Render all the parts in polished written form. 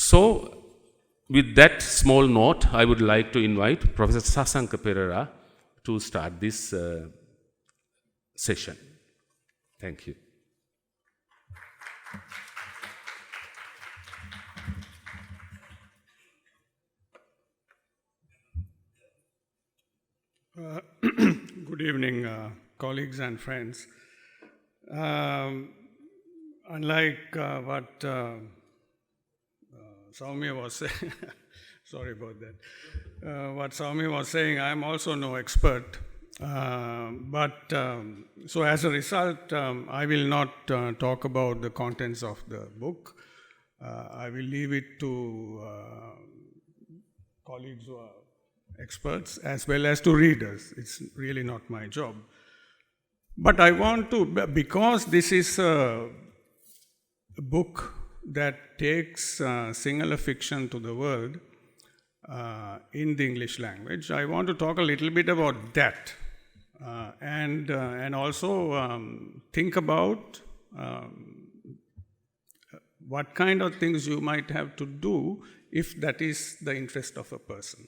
So, with that small note, I would like to invite Professor Sasanka Perera to start this session. Thank you. Good evening, colleagues and friends. Unlike what Soumya was saying, sorry about that. What Soumya was saying, I am also no expert. So as a result, I will not talk about the contents of the book. I will leave it to colleagues who are experts as well as to readers. It's really not my job. But I want to, because this is a book that takes Sinhala fiction to the world in the English language, I want to talk a little bit about that and also think about what kind of things you might have to do if that is the interest of a person.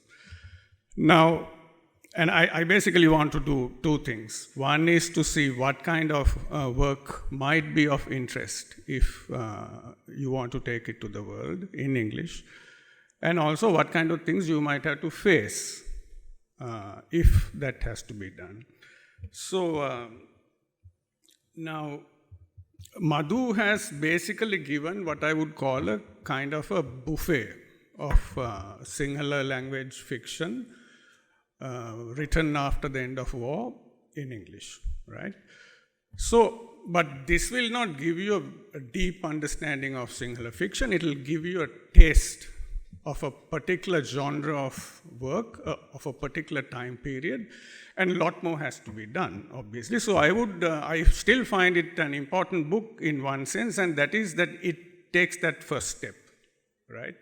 Now, and I basically want to do two things. One is to see what kind of work might be of interest if you want to take it to the world in English, and also what kind of things you might have to face if that has to be done. So now, Madhu has basically given what I would call a kind of a buffet of Sinhala language fiction written after the end of war in English, right? So, but this will not give you a deep understanding of Sinhala fiction. It will give you a taste of a particular genre of work, of a particular time period, and a lot more has to be done, obviously. So I still find it an important book in one sense, and that is that it takes that first step, right?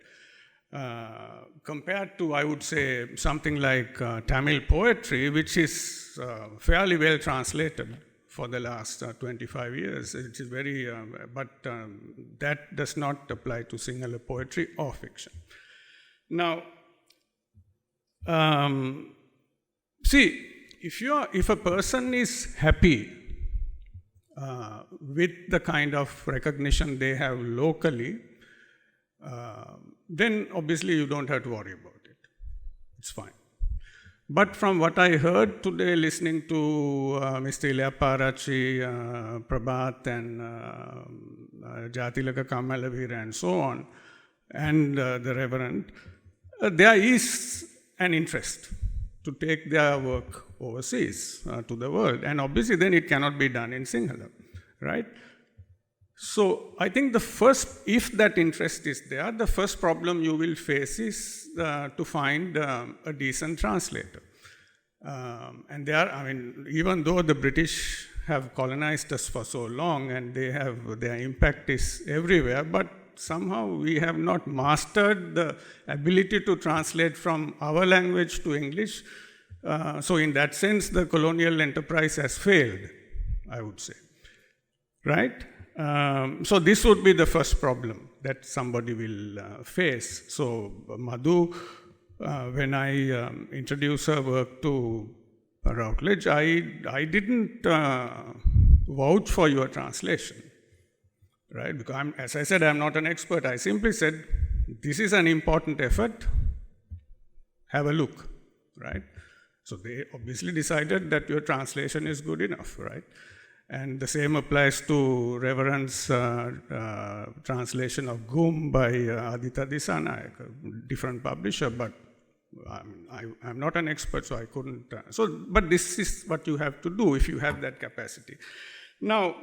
Compared to, I would say, something like Tamil poetry, which is fairly well translated for the last 25 years. It is very, but that does not apply to Sinhala poetry or fiction. Now, see, if a person is happy with the kind of recognition they have locally, then obviously you don't have to worry about it. It's fine. But from what I heard today, listening to Mr. Ilayaparachi, Prabhat, and Jatilaka Kamalavira, and so on, and the Reverend, there is an interest to take their work overseas to the world. And obviously then it cannot be done in Sinhala, right? So I think if that interest is there, the first problem you will face is to find a decent translator. And even though the British have colonized us for so long and their impact is everywhere, but somehow we have not mastered the ability to translate from our language to English. So in that sense, the colonial enterprise has failed, I would say, right? So this would be the first problem that somebody will face. So Madhu, when I introduced her work to Routledge, I didn't vouch for your translation, right? Because as I said, I'm not an expert. I simply said, this is an important effort, have a look, right? So they obviously decided that your translation is good enough, right? And the same applies to Reverend's translation of Gum by Aditya Disanayake, different publisher, but I'm not an expert, so I couldn't. But this is what you have to do if you have that capacity. Now,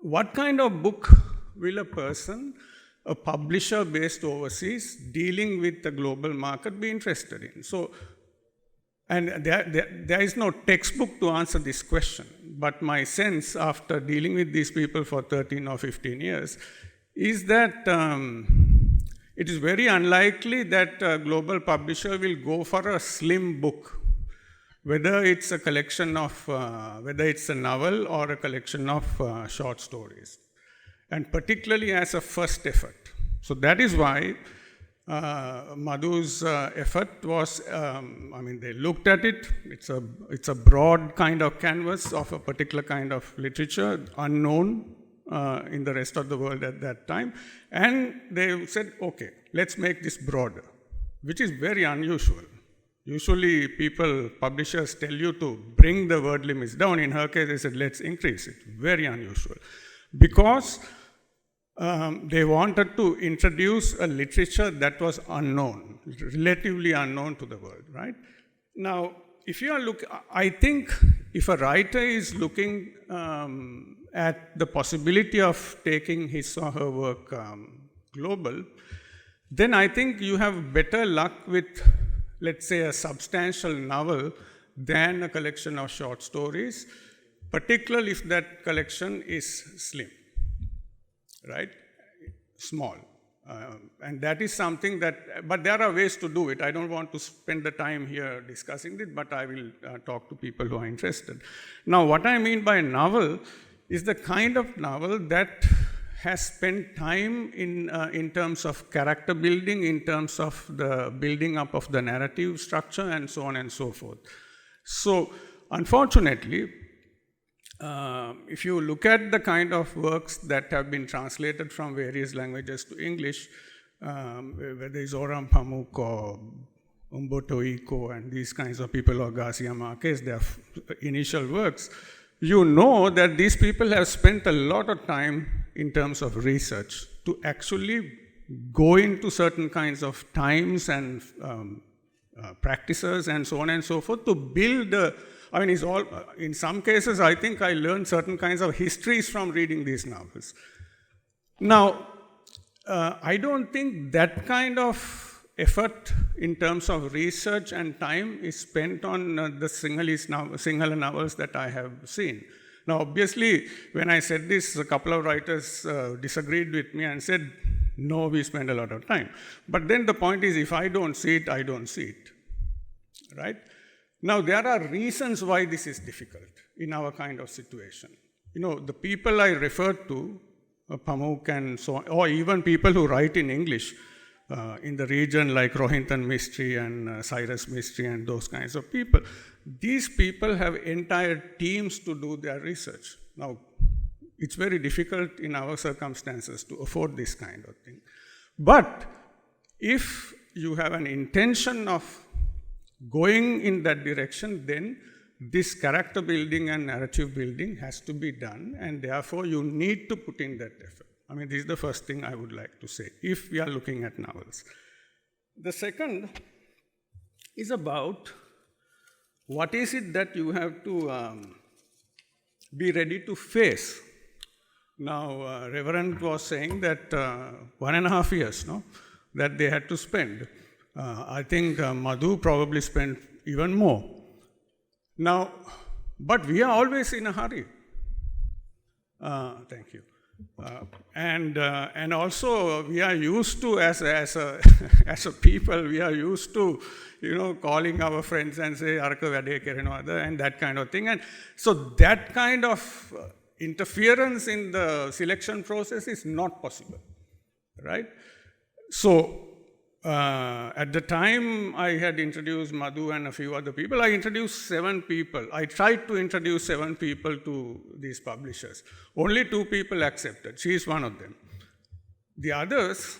what kind of book will a publisher based overseas, dealing with the global market, be interested in? So, and there is no textbook to answer this question, but my sense after dealing with these people for 13 or 15 years is that it is very unlikely that a global publisher will go for a slim book, whether it's a collection of, whether it's a novel or a collection of short stories, and particularly as a first effort. So that is why Madhu's effort was, they looked at it. It's a broad kind of canvas of a particular kind of literature, unknown in the rest of the world at that time. And they said, okay, let's make this broader, which is very unusual. Usually publishers tell you to bring the word limits down. In her case, they said, let's increase it. Very unusual. Because they wanted to introduce a literature that was unknown, relatively unknown to the world, right? Now, I think if a writer is looking at the possibility of taking his or her work global, then I think you have better luck with, let's say, a substantial novel than a collection of short stories, particularly if that collection is slim. Right? Small. And that is something but there are ways to do it. I don't want to spend the time here discussing it, but I will talk to people who are interested. Now, what I mean by novel is the kind of novel that has spent time in terms of character building, in terms of the building up of the narrative structure, and so on and so forth. So, unfortunately, if you look at the kind of works that have been translated from various languages to English, whether it's Orhan Pamuk or Umberto Eco and these kinds of people, or Garcia Marquez, their initial works, you know that these people have spent a lot of time in terms of research to actually go into certain kinds of times and practices and so on and so forth to build in some cases, I think I learned certain kinds of histories from reading these novels. Now, I don't think that kind of effort in terms of research and time is spent on the Sinhala novels that I have seen. Now, obviously, when I said this, a couple of writers disagreed with me and said, no, we spend a lot of time. But then the point is, if I don't see it, I don't see it, right? Now, there are reasons why this is difficult in our kind of situation. The people I referred to, Pamuk and so on, or even people who write in English in the region like Rohinton Mistry and Cyrus Mistry and those kinds of people, these people have entire teams to do their research. Now, it's very difficult in our circumstances to afford this kind of thing. But if you have an intention of going in that direction, then this character building and narrative building has to be done, and therefore you need to put in that effort. This is the first thing I would like to say, if we are looking at novels. The second is about what is it that you have to be ready to face. Now, Reverend was saying that 1.5 years, that they had to spend. I think Madhu probably spent even more. Now, but we are always in a hurry. Thank you. And also we are used to, as a people, we are used to, calling our friends and say, "Arka vade kerenawada," and that kind of thing. And so that kind of interference in the selection process is not possible, right? So. At the time I had introduced Madhu and a few other people, I introduced 7 people. I tried to introduce 7 people to these publishers. Only 2 people accepted. She is one of them. The others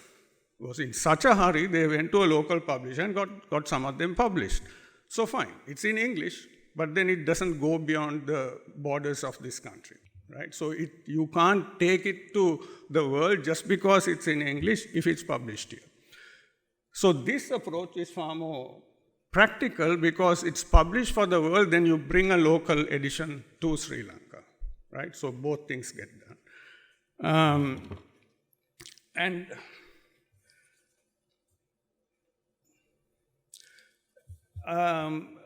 was in such a hurry, they went to a local publisher and got some of them published. So fine, it's in English, but then it doesn't go beyond the borders of this country, right? So you can't take it to the world just because it's in English if it's published here. So this approach is far more practical because it's published for the world, then you bring a local edition to Sri Lanka, right? So both things get done. And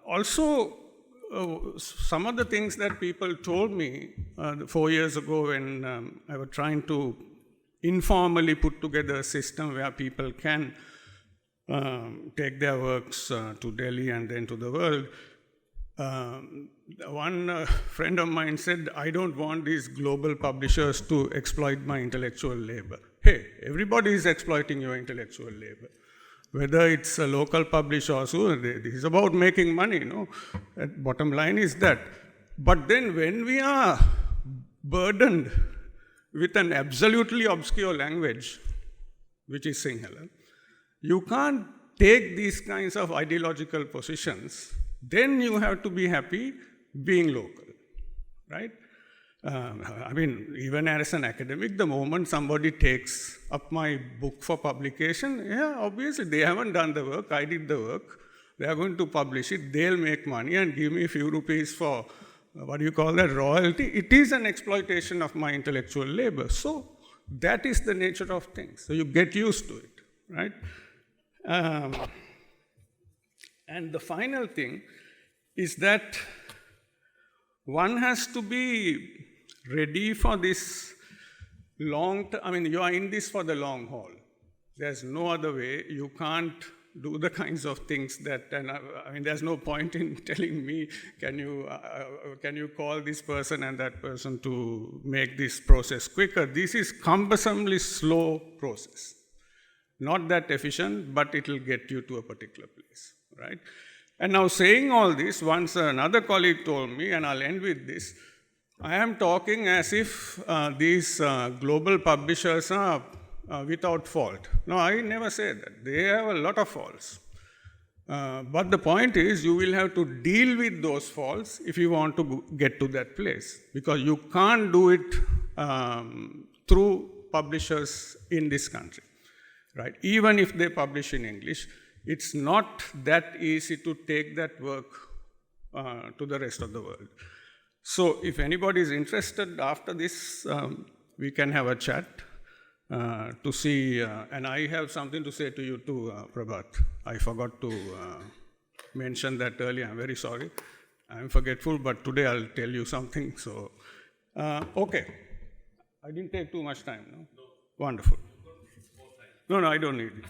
also, some of the things that people told me 4 years ago when I was trying to informally put together a system where people can take their works to Delhi and then to the world. One friend of mine said, I don't want these global publishers to exploit my intellectual labor. hey, everybody is exploiting your intellectual labor. Whether it's a local publisher or so, this is about making money, Bottom line is that. But then when we are burdened with an absolutely obscure language, which is Sinhala, you can't take these kinds of ideological positions. Then you have to be happy being local, right? Even as an academic, the moment somebody takes up my book for publication, yeah, obviously they haven't done the work, I did the work. They are going to publish it, they'll make money and give me a few rupees for, royalty. It is an exploitation of my intellectual labor. So that is the nature of things. So you get used to it, right? And the final thing is that one has to be ready for this long term. You are in this for the long haul. There's no other way. You can't do the kinds of things that, there's no point in telling me, can you call this person and that person to make this process quicker? This is cumbersomely slow process. Not that efficient, but it will get you to a particular place, right? And now saying all this, once another colleague told me, and I'll end with this, I am talking as if these global publishers are without fault. No, I never say that. They have a lot of faults. But the point is, you will have to deal with those faults if you want to get to that place. Because you can't do it through publishers in this country, right? Even if they publish in English, it's not that easy to take that work to the rest of the world. So if anybody is interested after this, we can have a chat to see, and I have something to say to you too, Prabhat. I forgot to mention that earlier. I'm very sorry. I'm forgetful, but today I'll tell you something. So, okay. I didn't take too much time, no? No. Wonderful. No, I don't need it.